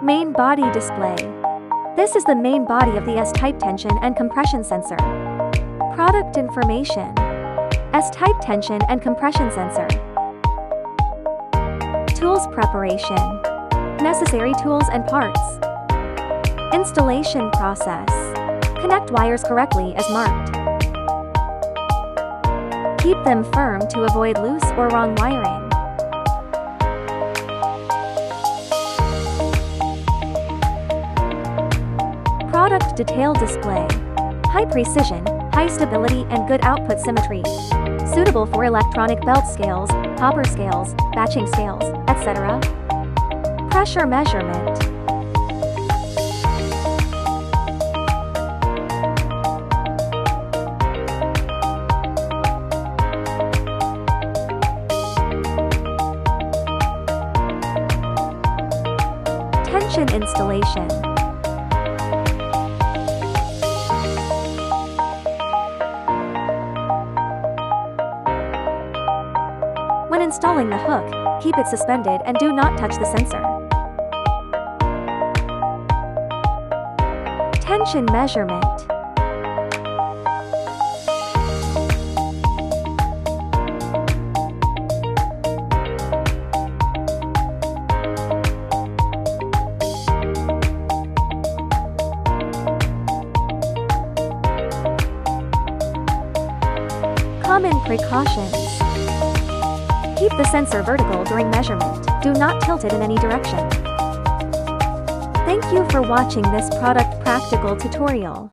Main body display. This is the main body of the S-type tension and compression sensor. Product information. S-type tension and compression sensor. Tools preparation. Necessary tools and parts. Installation process. Connect wires correctly as marked. Keep them firm to avoid loose or wrong wiring. Product detail display. High precision, high stability and good output symmetry. Suitable for electronic belt scales, hopper scales, batching scales, etc. Pressure measurement. Tension installation. When installing the hook, keep it suspended and do not touch the sensor. Tension measurement. Common precautions. Keep the sensor vertical during measurement. Do not tilt it in any direction. Thank you for watching this product practical tutorial.